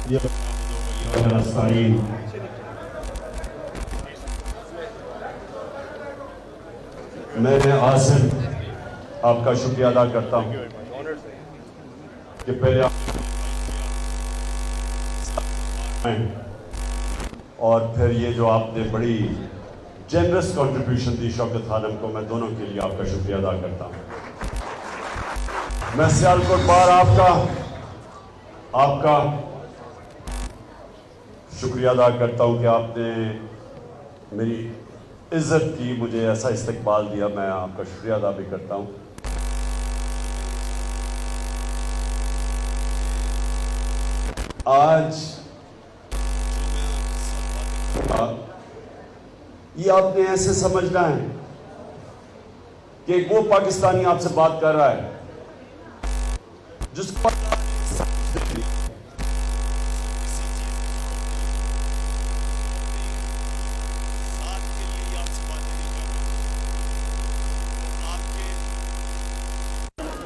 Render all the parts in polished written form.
میں عاصم آپ کا شکریہ ادا کرتا ہوں کہ پہلے اور پھر یہ جو آپ نے بڑی جنرس کنٹریبیوشن دی شوکت خانم کو، میں دونوں کے لیے آپ کا شکریہ ادا کرتا ہوں۔ میں سیالکوٹ بار آپ کا شکریہ ادا کرتا ہوں کہ آپ نے میری عزت کی، مجھے ایسا استقبال دیا، میں آپ کا شکریہ ادا بھی کرتا ہوں۔ آج یہ آپ نے ایسے سمجھنا ہے کہ وہ پاکستانی آپ سے بات کر رہا ہے جس کو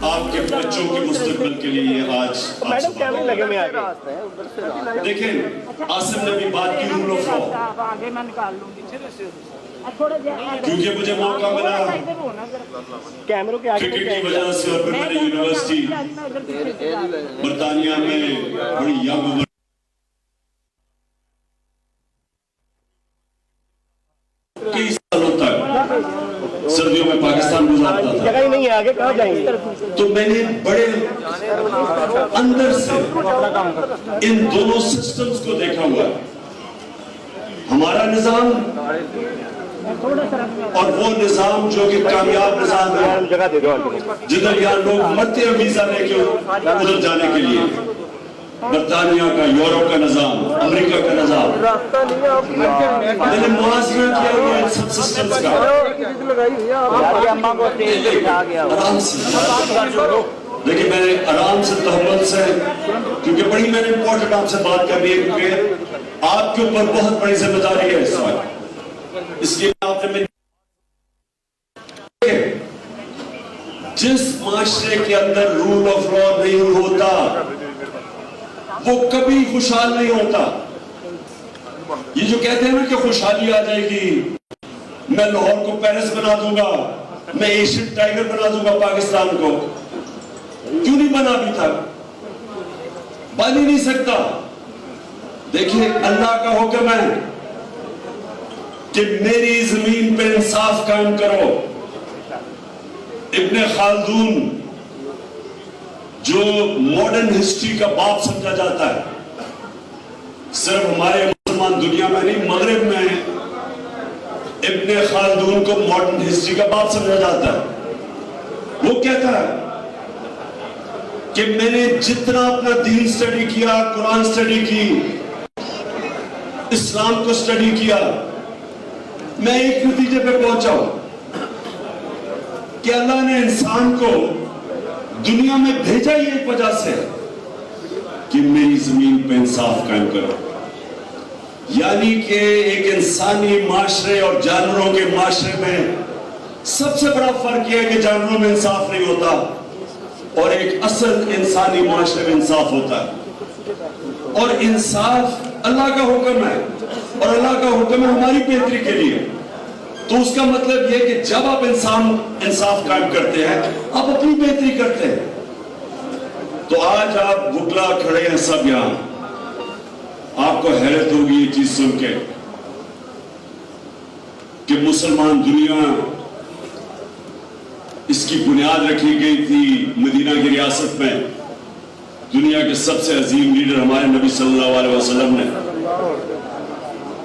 آپ کے بچوں کے مستقبل کے لیے آج دیکھیں عاصم نے بھی بات کی رول آف لاء، کیونکہ مجھے موقع ملا کرکٹ کی وجہ سے اور پھر میں نے یونیورسٹی برطانیہ میں بڑی ینگ عمر کئی سالوں تک سردیوں میں پاکستان گزارتا تھا، جگہ ہی نہیں ہے، آگے کہاں جائیں گے؟ تو میں نے بڑے اندر سے ان دونوں سسٹمز کو دیکھا ہوا ہے، ہمارا نظام اور وہ نظام جو کہ کامیاب نظام ہے جدھر یہاں لوگ مرتے ہیں ویزا لے کے ادھر جانے کے لیے، برطانیہ کا، یورپ کا نظام، امریکہ کا نظام، میں نے موازنہ کیا ہوا ہے سب سسٹمز کا۔ لیکن میں نے آرام سے تحمل سے، کیونکہ بڑی میں نے امپورٹنٹ آپ سے بات کرنی ہے، کیونکہ آپ کے اوپر بہت بڑی ذمہ داری ہے اس وقت، اس لیے آپ نے جس معاشرے کے اندر رول آف لاء نہیں ہوتا وہ کبھی خوشحال نہیں ہوتا۔ یہ جو کہتے ہیں نا کہ خوشحالی آ جائے گی، میں لاہور کو پیرس بنا دوں گا، میں ایشین ٹائگر بنا دوں گا پاکستان کو، کیوں نہیں بنا ابھی تک؟ بن ہی نہیں سکتا۔ دیکھیں اللہ کا حکم ہے کہ میری زمین پہ انصاف قائم کرو۔ ابن خلدون جو ماڈرن ہسٹری کا باپ سمجھا جاتا ہے، صرف ہمارے مسلمان دنیا میں نہیں مغرب میں ابن خلدون کو ماڈرن ہسٹری کا باپ سمجھا جاتا ہے۔ وہ کہتا ہے کہ میں نے جتنا اپنا دین سٹڈی کیا، قرآن سٹڈی کی، اسلام کو سٹڈی کیا، میں ایک نتیجے پہ پہنچا ہوں کہ اللہ نے انسان کو دنیا میں بھیجا ہی ایک وجہ سے کہ میری زمین پہ انصاف قائم کرو، یعنی کہ ایک انسانی معاشرے اور جانوروں کے معاشرے میں سب سے بڑا فرق یہ ہے کہ جانوروں میں انصاف نہیں ہوتا اور ایک اصل انسانی معاشرے میں انصاف ہوتا ہے، اور انصاف اللہ کا حکم ہے اور اللہ کا حکم ہے ہماری بہتری کے لیے۔ تو اس کا مطلب یہ کہ جب آپ انصاف قائم کرتے ہیں آپ اپنی بہتری کرتے ہیں۔ تو آج آپ وکلا کھڑے ہیں سب یہاں، آپ کو حیرت ہوگی یہ چیز سن کے کہ مسلمان دنیا اس کی بنیاد رکھی گئی تھی مدینہ کی ریاست میں، دنیا کے سب سے عظیم لیڈر ہمارے نبی صلی اللہ علیہ وسلم نے۔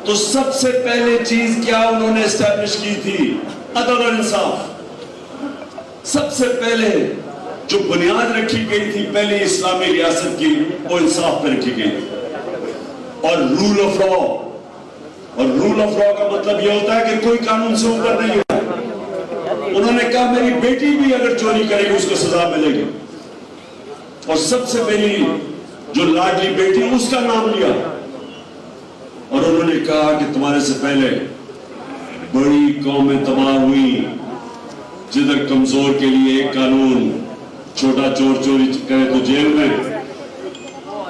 تو سب سے پہلے چیز کیا انہوں نے اسٹیبلش کی تھی؟ عدل اور انصاف۔ سب سے پہلے جو بنیاد رکھی گئی تھی پہلی اسلامی ریاست کی، وہ انصاف پہ رکھی گئی تھی، اور رول آف لاء۔ اور رول آف لاء کا مطلب یہ ہوتا ہے کہ کوئی قانون سے اوپر نہیں ہوتا۔ انہوں نے کہا میری بیٹی بھی اگر چوری کرے گی اس کو سزا ملے گی، اور سب سے میری جو لاڈلی بیٹی اس کا نام لیا، اور انہوں نے کہا کہ تمہارے سے پہلے بڑی قومیں تباہ ہوئی جدھر کمزور کے لیے ایک قانون، چھوٹا چور چوری کرے تو جیل میں،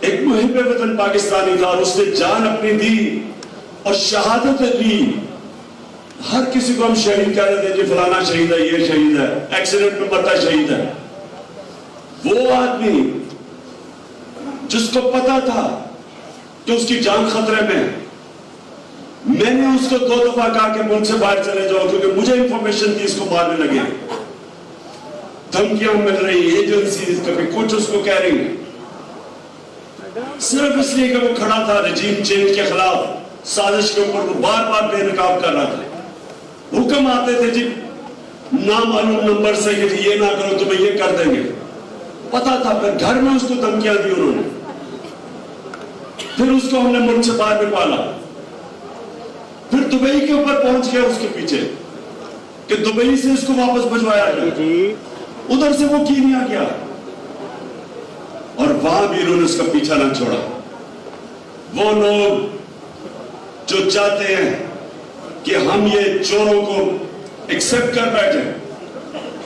ایک محب وطن پاکستانی تھا اور اس نے جان اپنی دی اور شہادت لی. ہر کسی کو ہم شہید کہہ رہے تھے، جی فلانا شہید ہے، یہ شہید ہے، ایکسیڈنٹ میں مرتا شہید ہے. وہ آدمی جس کو پتا تھا کہ اس کی جان خطرے میں، میں نے اس کو 2 دفعہ کہا کہ ملک سے باہر چلے جاؤ، کیونکہ مجھے انفارمیشن تھی اس کو مارنے لگے. دھمکیاں مل رہی، ایجنسیز کبھی کچھ اس کو کہہ رہی، صرف اس لیے کہ وہ کھڑا تھا رجیم چینج کے خلاف سازش کے اوپر، وہ بار بار بے نقاب کر رہا تھا. حکم آتے تھے جی نامعلوم نمبر سے کہ یہ نہ کرو تمہیں یہ کر دیں گے. پتا تھا. پھر گھر میں اس کو دھمکیاں دی انہوں نے. پھر اس کو ہم نے ملک سے باہر نکالا. پھر دبئی کے اوپر پہنچ گیا اس کے پیچھے کہ دبئی سے اس کو واپس بھجوایا جائے. ادھر سے وہ کینیا گیا اور وہاں بھی انہوں نے اس کا پیچھا نہ چھوڑا. وہ لوگ جو چاہتے ہیں کہ ہم یہ چوروں کو ایکسپٹ کر بیٹھے،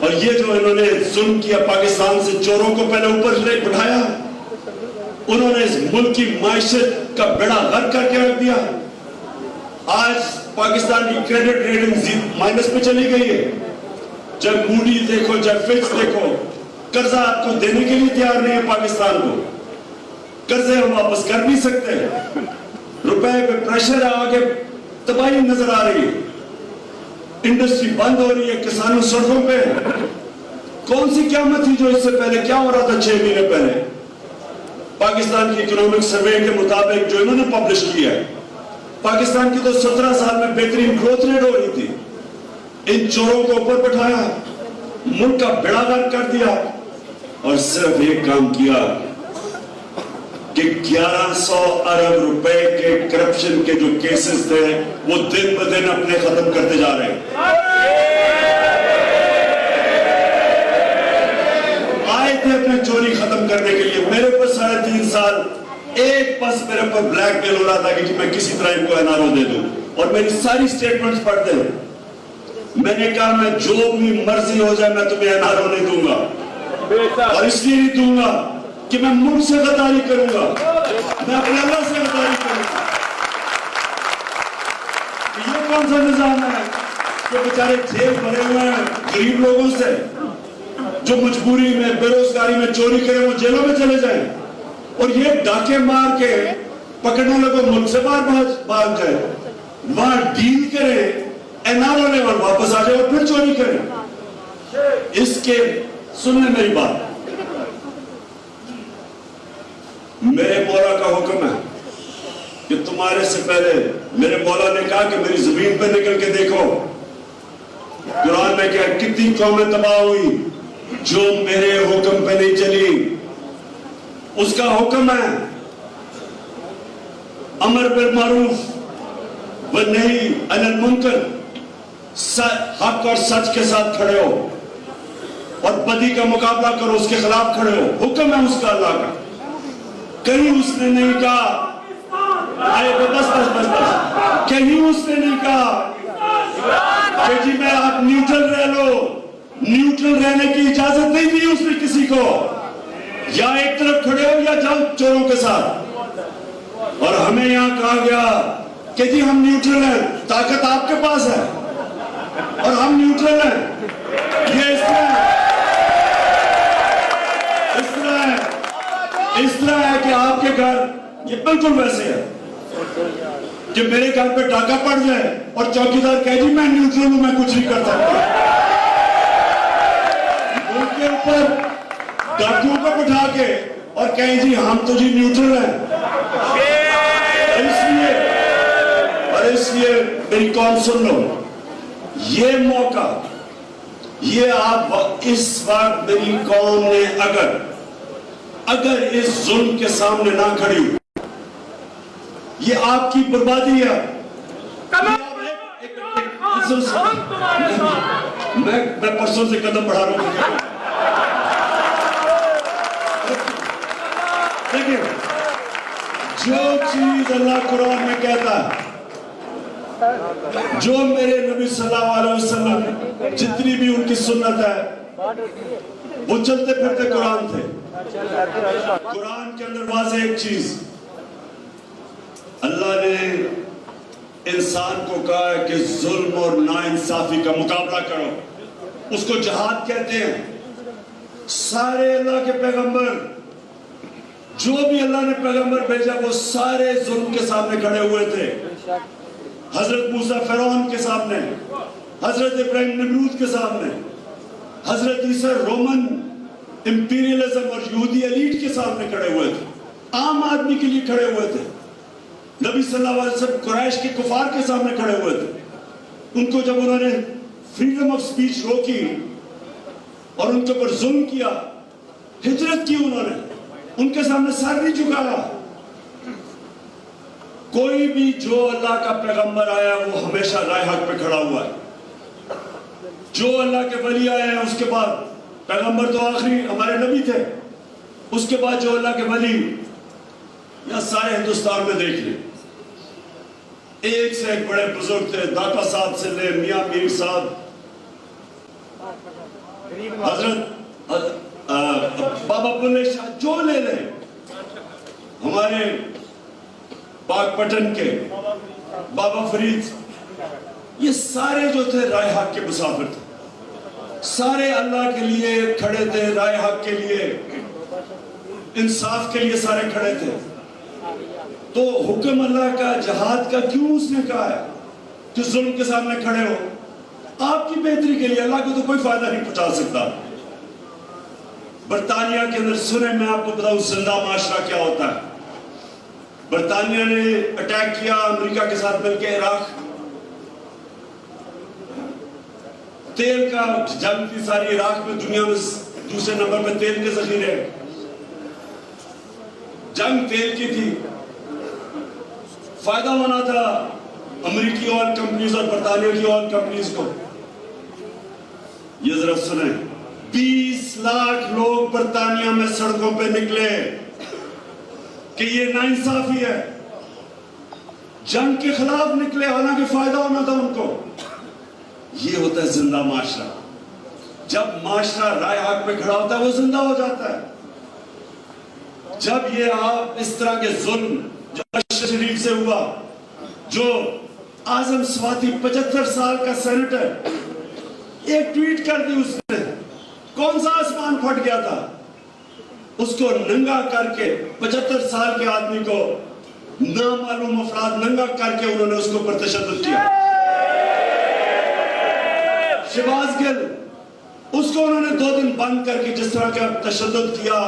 اور یہ جو انہوں نے ظلم کیا پاکستان سے، چوروں کو پہلے اوپر لے بٹھایا، انہوں نے اس ملک کی معیشت کا بیڑا غرق کر کے رکھ دیا. آج پاکستان کی کریڈٹ ریٹنگ مائنس پہ چلی گئی ہے. جب موڈی دیکھو، جب فچ دیکھو، قرضہ آپ کو دینے کے لیے تیار نہیں ہے. پاکستان کو قرضے ہم واپس کر نہیں سکتے. روپے پہ پریشر ہے، آگے تباہی نظر آ رہی ہے. انڈسٹری بند ہو رہی ہے، کسانوں سڑکوں پہ. کون سی قیامت تھی جو اس سے پہلے کیا ہو رہا تھا 6 مہینے پہلے؟ پاکستان کی اکنامک سروے کے مطابق جو انہوں نے پبلش کیا ہے، پاکستان کی تو 17 سال میں بہترین گروتھ ریٹ ہو رہی تھی. ان چوروں کو اوپر بٹھایا، ملک کا بیڑا غرق کر دیا، اور صرف ایک کام کیا کہ 1100 ارب روپے کے کرپشن کے جو کیسز تھے وہ دن بہ دن اپنے ختم کرتے جا رہے ہیں. آئے تھے اپنے چوری ختم کرنے کے لیے. میرے پر 3.5 سال ایک بس میرے پر بلیک میل ہو رہا تھا کہ میں کسی طرح ان کو این آر او دے دوں، اور میری ساری سٹیٹمنٹس پڑھتے ہیں. میں نے کہا میں جو بھی مرضی ہو جائے میں تمہیں این آر او نہیں دوں گا، اور اس لیے نہیں دوں گا کہ میں ملک سے غداری کروں گا، میں اپنے اللہ سے غداری کروں گا. یہ کون سا نظام ہے کہ بیچارے جیل بھرے ہوئے ہیں غریب لوگوں سے، جو مجبوری میں بے روزگاری میں چوری کریں وہ جیلوں میں چلے جائیں، اور یہ ڈاکے مار کے پکڑنے لگو ملک سے باہر بھاگ جائے، وہاں ڈیل کرے این آر او لے اور واپس آ جائے اور پھر چوری کرے. اس کے سن لیں میری بات. میرے مولا کا حکم ہے کہ تمہارے سے پہلے میرے مولا نے کہا کہ میری زمین پہ نکل کے دیکھو. قرآن میں کیا کتنی قومیں تباہ ہوئی جو میرے حکم پہ نہیں چلی. اس کا حکم ہے امر بالمعروف والنہی عن المنکر، حق اور سچ کے ساتھ کھڑے ہو اور بدی کا مقابلہ کرو، اس کے خلاف کھڑے ہو. حکم ہے اس کا اللہ کا. کہیں اس نے نہیں کہا بس کہیں اس نے نہیں کہا کہ جی میں آپ نیوٹرل رہ لو. نیوٹرل رہنے کی اجازت نہیں دی اس نے کسی کو. یا ایک طرف کھڑے ہو یا جاؤ چوروں کے ساتھ. اور ہمیں یہاں کہا گیا کہ جی ہم نیوٹرل ہیں. طاقت آپ کے پاس ہے اور ہم نیوٹرل ہیں. یہ اس طرح ہے کہ آپ کے گھر یہ بالکل ویسے ہے کہ میرے گھر پہ ڈاکہ پڑ جائے اور چوکیدار کہے جی میں نیوٹرل ہوں، میں کچھ نہیں کر سکتا. ان کے اوپر ڈاکیوں کو بٹھا کے اور کہیں جی ہم تو جی نیوٹرل ہیں. اور اس لیے میری قوم سن لو، یہ موقع، یہ آپ اس وقت میری قوم نے اگر اس ظلم کے سامنے نہ کھڑی، یہ آپ کی بربادی ہے. میں پرسوں سے قدم بڑھا رہا ہوں. دیکھیں جو چیز اللہ قرآن میں کہتا ہے، جو میرے نبی صلی اللہ علیہ وسلم جتنی بھی ان کی سنت ہے وہ چلتے پھرتے قرآن تھے. قرآن کے اندر واضح ایک چیز، اللہ نے انسان کو کہا ہے کہ ظلم اور ناانصافی کا مقابلہ کرو، اس کو جہاد کہتے ہیں۔ سارے اللہ کے پیغمبر، جو بھی اللہ نے پیغمبر بھیجا، وہ سارے ظلم کے سامنے کھڑے ہوئے تھے۔ حضرت موسیٰ فرعون کے سامنے، حضرت ابراہیم نمرود کے سامنے، حضرت عیسیٰ رومن امپیریلزم اور یہودی ایلیٹ کے سامنے کھڑے ہوئے تھے، عام آدمی کے لیے کھڑے ہوئے تھے۔ نبی صلی اللہ علیہ وسلم قریش کے کفار کے سامنے کھڑے ہوئے تھے۔ ان کو جب انہوں نے فریڈم آف سپیچ روکی اور ان کے اوپر ظلم کیا، ہجرت کی انہوں نے، ان کے سامنے سر نہیں جھکایا۔ کوئی بھی جو اللہ کا پیغمبر آیا وہ ہمیشہ رائے حق پہ کھڑا ہوا ہے۔ جو اللہ کے ولی آئے ہیں، اس کے بعد پیغمبر تو آخری ہمارے نبی تھے، اس کے بعد جو اللہ کے ولی یا سارے ہندوستان میں دیکھ لیں، ایک سے ایک بڑے بزرگ تھے، داتا صاحب سے لے میاں میر صاحب، حضرت بابا بلے شاہ، جو لے لیں، ہمارے پاک پٹن کے بابا فرید، یہ سارے جو تھے رائے حق کے مسافر تھے، سارے اللہ کے لیے کھڑے تھے، رائے حق کے لیے، انصاف کے لیے سارے کھڑے تھے۔ تو حکم اللہ کا، جہاد کا کیوں اس نے کہا ہے کہ ظلم کے سامنے کھڑے ہو؟ آپ کی بہتری کے لیے، اللہ کو تو کوئی فائدہ نہیں پہنچا سکتا۔ برطانیہ کے اندر سنیں، میں آپ کو بتاؤں زندہ معاشرہ کیا ہوتا ہے۔ برطانیہ نے اٹیک کیا امریکہ کے ساتھ مل کے عراق، تیل کا جنگ تھی ساری عراق میں، دنیا میں دوسرے نمبر پہ تیل کے ذخیرے، جنگ تیل کی تھی، فائدہ ہونا تھا امریکی آئل کمپنیز اور برطانیہ کی آئل کمپنیز کو۔ یہ ذرا سنیں، 20 لاکھ لوگ برطانیہ میں سڑکوں پہ نکلے کہ یہ ناانصافی ہے، جنگ کے خلاف نکلے، حالانکہ فائدہ ہونا تھا ان کو۔ یہ ہوتا ہے زندہ معاشرہ۔ جب معاشرہ رائے حق پہ کھڑا ہوتا ہے وہ زندہ ہو جاتا ہے۔ جب یہ آپ اس طرح کے ظلم جو اشرف شریف سے ہوا، جو اعظم سواتی 75 سال کا سینیٹر، ایک ٹویٹ کر دی اس نے، کون سا آسمان پھٹ گیا تھا، اس کو ننگا کر کے 75 سال کے آدمی کو نامعلوم افراد ننگا کر کے انہوں نے اس کو پر تشدد کیا۔ شہباز گل، اس کو انہوں نے 2 دن بند کر کے جس طرح کا تشدد کیا،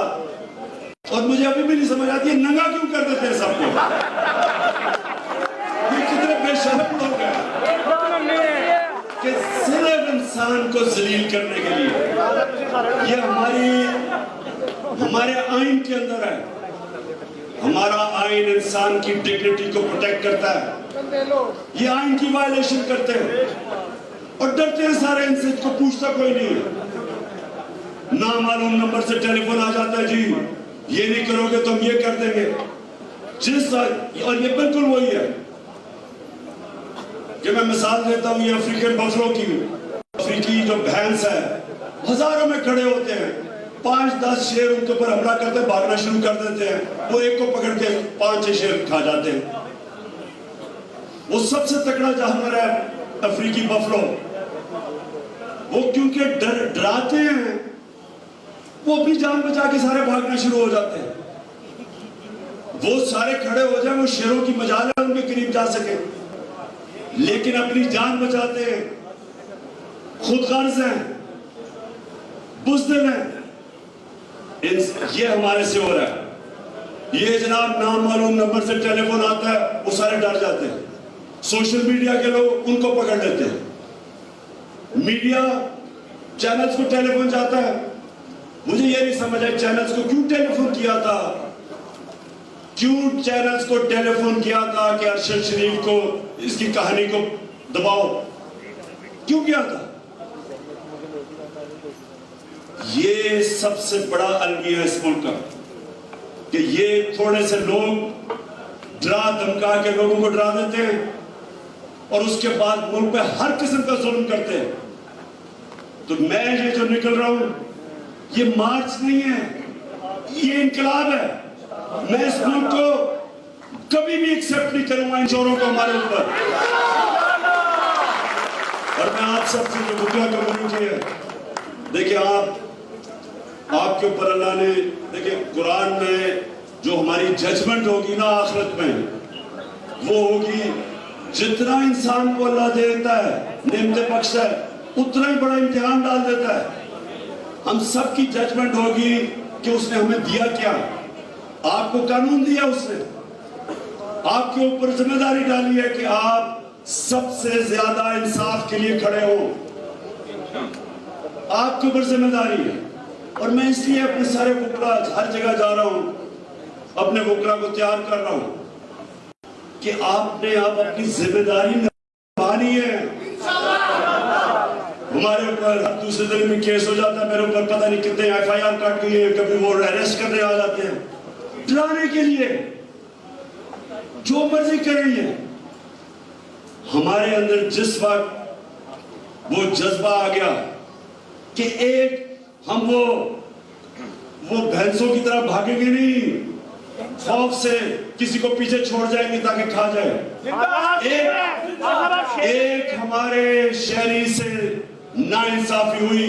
اور مجھے ابھی بھی نہیں سمجھ آتی ہے ننگا کیوں کر دیتے ہیں سب کو؟ یہ کتنے بے شرم لوگ ہیں کہ صرف انسان کو ذلیل کرنے کے لیے۔ یہ ہمارے آئین کے اندر ہے۔ ہمارا آئین انسان کی ڈگنیٹی کو پروٹیکٹ کرتا ہے، یہ آئین کی وائلیشن کرتے ہیں اور ڈرتے ہیں سارے، ان سے کو پوچھتا کوئی نہیں ہے۔ نامعلوم نمبر سے ٹیلی فون آ جاتا ہے، جی یہ نہیں کرو گے تو ہم یہ کر دیں گے، اور یہ بالکل وہی ہے کہ میں مثال دیتا ہوں، یہ افریقن بفلو کی، افریقی جو بھینس ہے، ہزاروں میں کھڑے ہوتے ہیں، 5-10 شیر ان کے اوپر حملہ کرتے ہیں، بھاگنا شروع کر دیتے ہیں، وہ ایک کو پکڑ کے 5-6 شیر کھا جاتے ہیں۔ وہ سب سے تکڑا جانور ہے افریقی بفلو، وہ کیونکہ ڈراتے ہیں، وہ اپنی جان بچا کے سارے بھاگنا شروع ہو جاتے ہیں۔ وہ سارے کھڑے ہو جائیں، وہ شیروں کی مجال ہے ان کے قریب جا سکے، لیکن اپنی جان بچاتے ہیں، خود غرض ہیں، بزدل ہیں۔ یہ ہمارے سے ہو رہا ہے۔ یہ جناب نامعلوم نمبر سے ٹیلی فون آتا ہے، وہ سارے ڈر جاتے ہیں، سوشل میڈیا کے لوگ ان کو پکڑ لیتے ہیں، میڈیا چینلز کو ٹیلی فون جاتا ہے۔ مجھے یہ نہیں سمجھ آئی چینلز کو کیوں ٹیلی فون کیا تھا، کیوں چینلز کو ٹیلی فون کیا تھا کہ ارشد شریف کو، اس کی کہانی کو دباؤ، کیوں کیا تھا؟ یہ سب سے بڑا المیہ ہے اس ملک کا کہ یہ تھوڑے سے لوگ ڈرا دھمکا کے لوگوں کو ڈرا دیتے ہیں اور اس کے بعد ملک پہ ہر قسم کا ظلم کرتے ہیں۔ تو میں یہ جو نکل رہا ہوں، یہ مارچ نہیں ہے، یہ انقلاب ہے. میں اس ملک کو کبھی بھی ایکسپٹ نہیں کروں گا ان چوروں کو ہمارے اوپر. اور میں آپ سب سے جو گھٹیا کمیونٹی ہے، دیکھیں آپ کے اوپر اللہ نے، دیکھیں قرآن میں جو ہماری ججمنٹ ہوگی نا آخرت میں، وہ ہوگی جتنا انسان کو اللہ دیتا ہے، نعمتیں بخشتا ہے، اتنا ہی بڑا امتحان ڈال دیتا ہے. ہم سب کی ججمنٹ ہوگی کہ اس نے ہمیں دیا کیا. آپ کو قانون دیا اس نے، آپ کے اوپر ذمہ داری ڈالی ہے کہ آپ سب سے زیادہ انصاف کے لیے کھڑے ہو. آپ کے اوپر ذمہ داری ہے. اور میں اس لیے اپنے سارے وکلا ہر جگہ جا رہا ہوں، اپنے وکلا کو تیار کر رہا ہوں کہ آپ نے اپنی ذمہ داری نبھانی ہے. ہمارے اوپر دوسرے دن میں کیس ہو جاتا ہے، میرے اوپر پتہ نہیں کتنے ایف آئی آر کاٹ گئی ہے، کبھی وہ اریسٹ کرنے آ جاتے ہیں ڈرانے کے لیے، جو مرضی کر رہی ہے. ہمارے اندر جس وقت وہ جذبہ آ گیا کہ ایک ہم وہ بھینسوں کی طرح بھاگیں گے نہیں، خوف سے کسی کو پیچھے چھوڑ جائیں گے تاکہ کھا جائے. ایک ہمارے شہری سے ناانصافی ہوئی،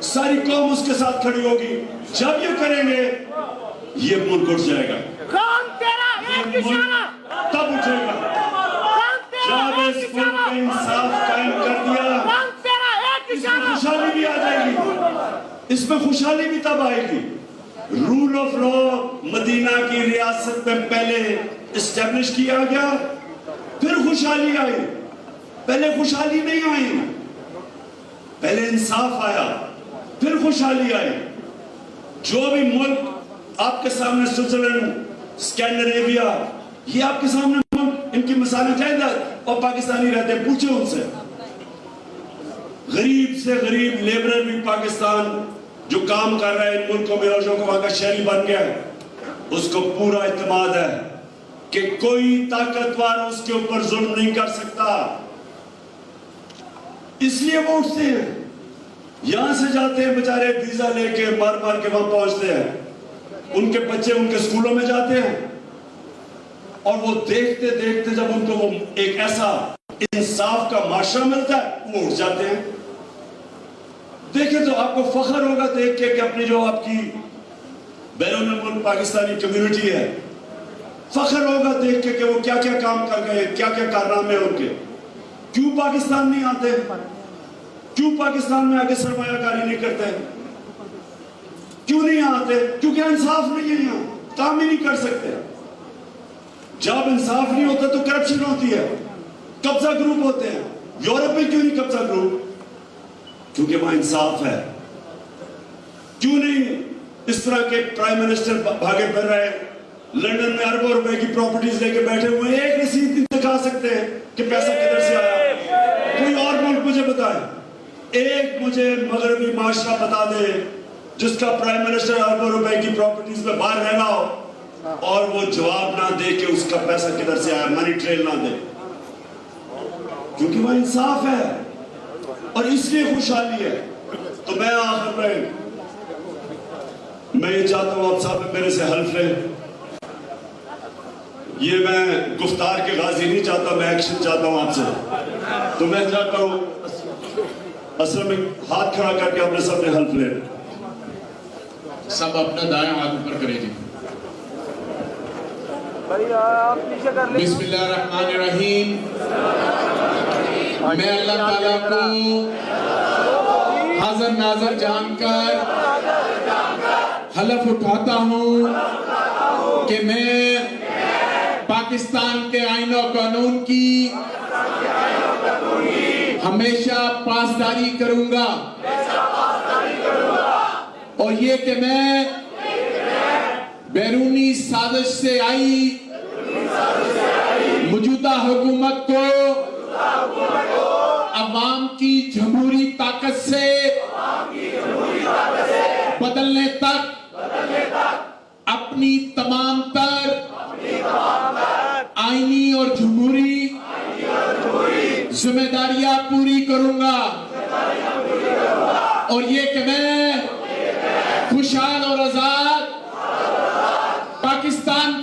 ساری قوم اس کے ساتھ کھڑی ہوگی. جب یہ کریں گے یہ ملک اٹھ جائے گا. تب اٹھے گا جب اس ملک میں انصاف قائم کر دیا. اس میں خوشحالی بھی آ جائے گی، اس میں خوشحالی بھی تب آئے گی. رول آف لا مدینہ کی ریاست میں پہلے اسٹیبلش کیا گیا، پھر خوشحالی آئی. پہلے خوشحالی نہیں آئی، پہلے انصاف آیا، پھر خوشحالی آئی. جو بھی ملک آپ کے سامنے، سوئٹزرلینڈ، اسکینڈینیویا، یہ آپ کے سامنے ملک، ان کی مثالیں چاہیے اور پاکستانی رہتے ہیں، پوچھیں ان سے. غریب سے غریب لیبرر بھی پاکستان جو کام کر رہا ہے ان ملکوں میں اور جو وہاں کا شہری بن گیا ہے، اس کو پورا اعتماد ہے کہ کوئی طاقتور اس کے اوپر ظلم نہیں کر سکتا. اس لیے وہ اٹھتے ہیں، یہاں سے جاتے ہیں بیچارے ویزا لے کے مار مار کے وہاں پہنچتے ہیں. ان کے بچے ان کے سکولوں میں جاتے ہیں اور وہ دیکھتے دیکھتے جب ان کو وہ ایک ایسا انصاف کا معاشرہ ملتا ہے وہ اٹھ جاتے ہیں. دیکھیں تو آپ کو فخر ہوگا دیکھ کے کہ اپنی جو آپ کی بیرون ملک پاکستانی کمیونٹی ہے، فخر ہوگا دیکھ کے کہ وہ کیا کیا کام کر گئے، کیا کیا کارنامے ان کے. کیوں پاکستان نہیں آتے؟ کیوں پاکستان میں آگے سرمایہ کاری نہیں کرتے؟ کیوں نہیں آتے؟ کیونکہ انصاف نہیں ہے، یہاں کام ہی نہیں کر سکتے. جب انصاف نہیں ہوتا تو کرپشن ہوتی ہے، قبضہ گروپ ہوتے ہیں. یورپ میں کیوں نہیں قبضہ گروپ؟ کیونکہ وہاں انصاف ہے. کیوں نہیں اس طرح کے پرائم منسٹر بھاگے پھر رہے لندن میں اربوں روپے کی پراپرٹیز لے کے بیٹھے ہوئے، ایک رسید نہیں دکھا سکتے کہ پیسہ کدھر سے آیا؟ کوئی اور ملک مجھے بتائے، ایک مجھے مغربی معاشرہ بتا دے جس کا پرائم منسٹر اربوں روپے کی پراپرٹیز میں باہر رہ رہا ہو اور وہ جواب نہ دے کہ اس کا پیسہ کدھر سے آیا، منی ٹریل نہ دے. کیونکہ وہ انصاف ہے اور اس لیے خوشحالی ہے. تو میں آخر میں یہ چاہتا ہوں آپ صاحب میرے سے حلف لیں. یہ میں گفتار کے غازی نہیں چاہتا، میں ایکشن چاہتا ہوں آپ سے. تو میں چاہتا ہوں اصل میں ہاتھ کھڑا کر کے اپنے سب نے حلف لیں. سب اپنا دائیں ہاتھ اوپر کریں جی. بسم اللہ الرحمن الرحیم. میں اللہ تعالیٰ کو حاضر ناظر جان کر حلف اٹھاتا ہوں کہ میں پاکستان کے آئین و قانون کی ہمیشہ پاسداری کروں گا اور یہ کہ میں بیرونی سازش سے آئی موجودہ حکومت کو عوام کی جمہوری طاقت سے بدلنے تک اپنی تمام تر آئینی اور جمہوری ذمہ داریاں پوری کروں گا اور یہ کہ میں خوشحال اور آزاد